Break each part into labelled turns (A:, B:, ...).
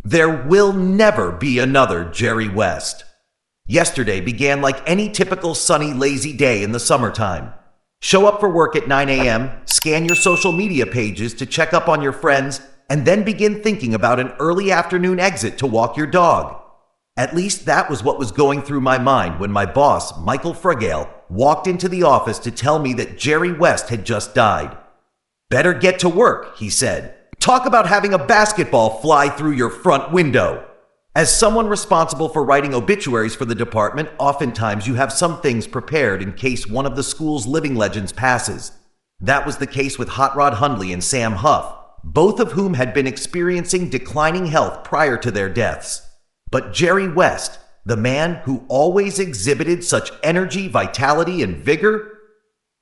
A: There will never be another Jerry West. Yesterday began like any typical sunny, lazy day in the summertime. Show up for work at 9 a.m., scan your social media pages to check up on your friends, and then begin thinking about an early afternoon exit to walk your dog. At least that was what was going through my mind when my boss, Michael Fragale, walked into the office to tell me that Jerry West had just died. "Better get to work," he said. "Talk about having a basketball fly through your front window." As someone responsible for writing obituaries for the department, oftentimes you have some things prepared in case one of the school's living legends passes. That was the case with Hot Rod Hundley and Sam Huff, both of whom had been experiencing declining health prior to their deaths. But Jerry West, the man who always exhibited such energy, vitality, and vigor?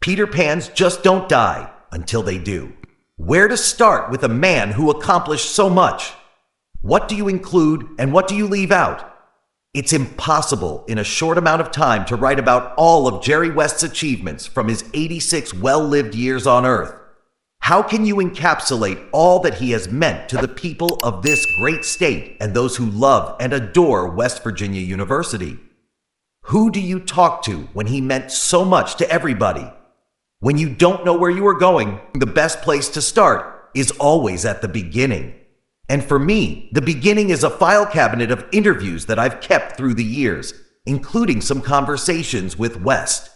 A: Peter Pans just don't die until they do. Where to start with a man who accomplished so much? What do you include and what do you leave out? It's impossible in a short amount of time to write about all of Jerry West's achievements from his 86 well-lived years on Earth. How can you encapsulate all that he has meant to the people of this great state and those who love and adore West Virginia University? Who do you talk to when he meant so much to everybody? When you don't know where you are going, the best place to start is always at the beginning. And for me, the beginning is a file cabinet of interviews that I've kept through the years, including some conversations with West.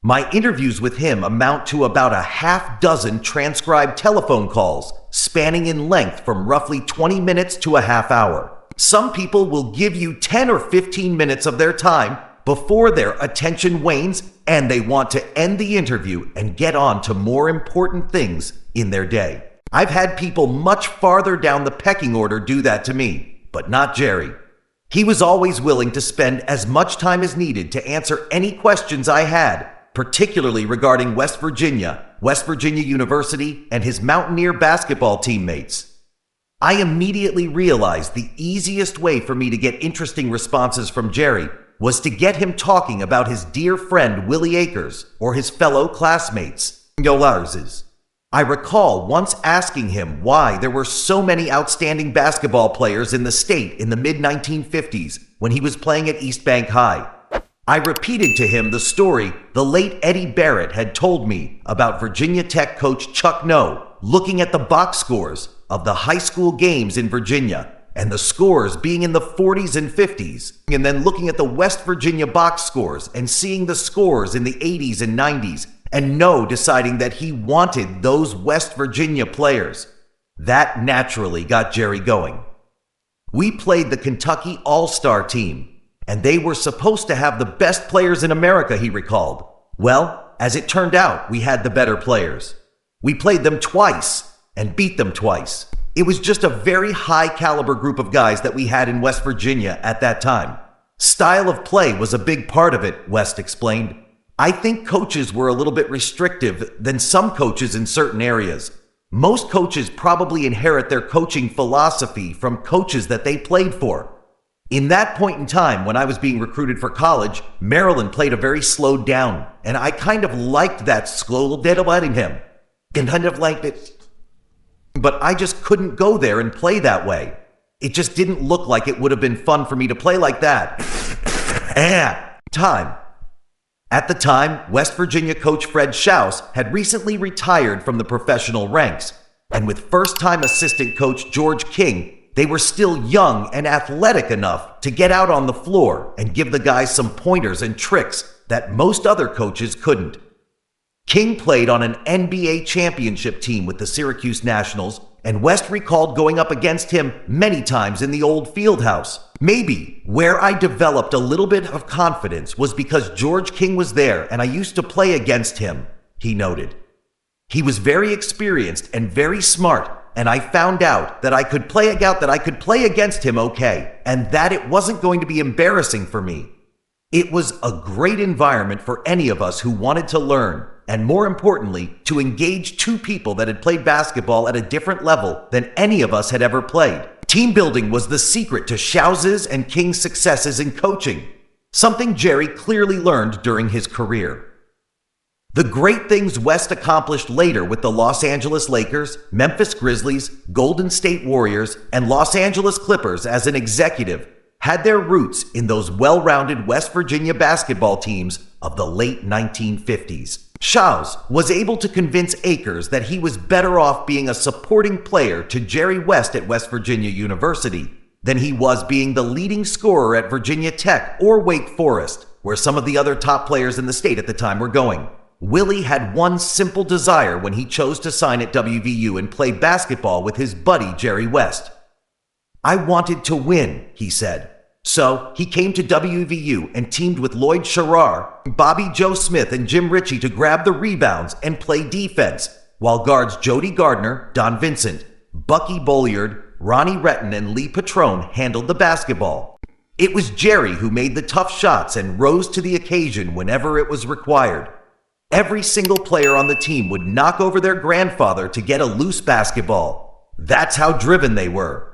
A: My interviews with him amount to about a half dozen transcribed telephone calls, spanning in length from roughly 20 minutes to a half hour. Some people will give you 10 or 15 minutes of their time before their attention wanes and they want to end the interview and get on to more important things in their day. I've had people much farther down the pecking order do that to me, but not Jerry. He was always willing to spend as much time as needed to answer any questions I had, particularly regarding West Virginia University, and his Mountaineer basketball teammates. I immediately realized the easiest way for me to get interesting responses from Jerry was to get him talking about his dear friend Willie Akers or his fellow classmates, Yolarses. I recall once asking him why there were so many outstanding basketball players in the state in the mid-1950s when he was playing at East Bank High. I repeated to him the story the late Eddie Barrett had told me about Virginia Tech coach Chuck Noe looking at the box scores of the high school games in Virginia and the scores being in the 40s and 50s, and then looking at the West Virginia box scores and seeing the scores in the 80s and 90s, and Noe deciding that he wanted those West Virginia players. That naturally got Jerry going. We played the Kentucky All-Star team, and they were supposed to have the best players in America, he recalled. Well, as it turned out, we had the better players. We played them twice and beat them twice. It was just a very high-caliber group of guys that we had in West Virginia at that time. Style of play was a big part of it, West explained. I think coaches were a little bit restrictive than some coaches in certain areas. Most coaches probably inherit their coaching philosophy from coaches that they played for. In that point in time, when I was being recruited for college, Maryland played a very slowed down, and I kind of liked that slow letting him. And kind of liked it. But I just couldn't go there and play that way. It just didn't look like it would have been fun for me to play like that. At the time, West Virginia coach Fred Schaus had recently retired from the professional ranks, and with first-time assistant coach George King, they were still young and athletic enough to get out on the floor and give the guys some pointers and tricks that most other coaches couldn't. King played on an NBA championship team with the Syracuse Nationals, and West recalled going up against him many times in the old field house. Maybe where I developed a little bit of confidence was because George King was there and I used to play against him, he noted. He was very experienced and very smart, and I found out that I could play against him okay, and that it wasn't going to be embarrassing for me. It was a great environment for any of us who wanted to learn, and more importantly, to engage two people that had played basketball at a different level than any of us had ever played. Team building was the secret to Schaus's and King's successes in coaching, something Jerry clearly learned during his career. The great things West accomplished later with the Los Angeles Lakers, Memphis Grizzlies, Golden State Warriors, and Los Angeles Clippers as an executive had their roots in those well-rounded West Virginia basketball teams of the late 1950s. Shows was able to convince Akers that he was better off being a supporting player to Jerry West at West Virginia University than he was being the leading scorer at Virginia Tech or Wake Forest, where some of the other top players in the state at the time were going. Willie had one simple desire when he chose to sign at WVU and play basketball with his buddy Jerry West. "I wanted to win," he said. So he came to WVU and teamed with Lloyd Sherrar, Bobby Joe Smith, and Jim Ritchie to grab the rebounds and play defense, while guards Jody Gardner, Don Vincent, Bucky Bolliard, Ronnie Retton, and Lee Patrone handled the basketball. It was Jerry who made the tough shots and rose to the occasion whenever it was required. Every single player on the team would knock over their grandfather to get a loose basketball. That's how driven they were.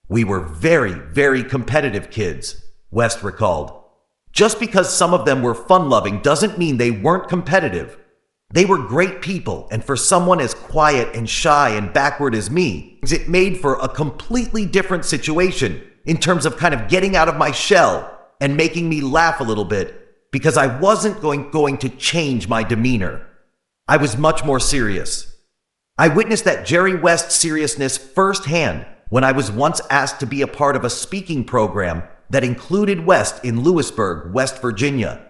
A: "We were very, very competitive kids," West recalled. "Just because some of them were fun-loving doesn't mean they weren't competitive. They were great people, and for someone as quiet and shy and backward as me, it made for a completely different situation in terms of kind of getting out of my shell and making me laugh a little bit, because I wasn't going to change my demeanor. I was much more serious. I witnessed that Jerry West seriousness firsthand when I was once asked to be a part of a speaking program that included West in Lewisburg, West Virginia.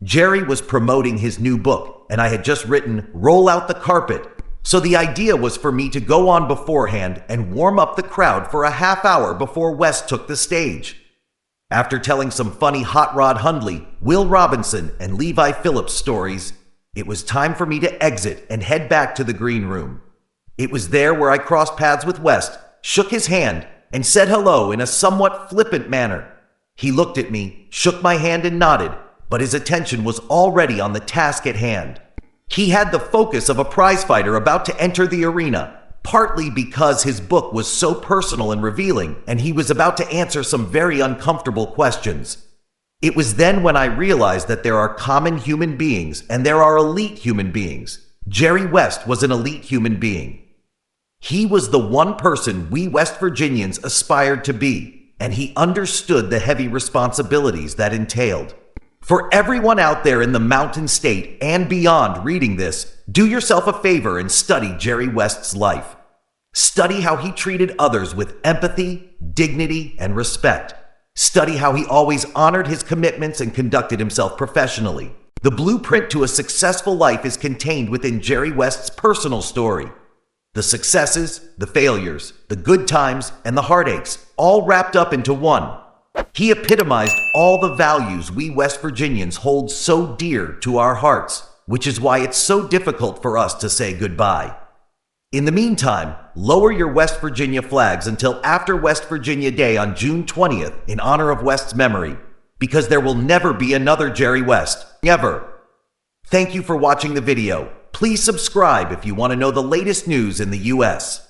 A: Jerry was promoting his new book, and I had just written "Roll Out the Carpet," so the idea was for me to go on beforehand and warm up the crowd for a half hour before West took the stage. After telling some funny Hot Rod Hundley, Will Robinson, and Levi Phillips stories, it was time for me to exit and head back to the green room. It was there where I crossed paths with West, shook his hand, and said hello in a somewhat flippant manner. He looked at me, shook my hand, and nodded, but his attention was already on the task at hand. He had the focus of a prizefighter about to enter the arena, partly because his book was so personal and revealing, and he was about to answer some very uncomfortable questions. It was then when I realized that there are common human beings and there are elite human beings. Jerry West was an elite human being. He was the one person we West Virginians aspired to be, and he understood the heavy responsibilities that entailed. For everyone out there in the Mountain State and beyond reading this, do yourself a favor and study Jerry West's life. Study how he treated others with empathy, dignity, and respect. Study how he always honored his commitments and conducted himself professionally. The blueprint to a successful life is contained within Jerry West's personal story. The successes, the failures, the good times, and the heartaches, all wrapped up into one. He epitomized all the values we West Virginians hold so dear to our hearts, which is why it's so difficult for us to say goodbye. In the meantime, lower your West Virginia flags until after West Virginia Day on June 20th in honor of West's memory, because there will never be another Jerry West, ever. Thank you for watching the video. Please subscribe if you want to know the latest news in the U.S.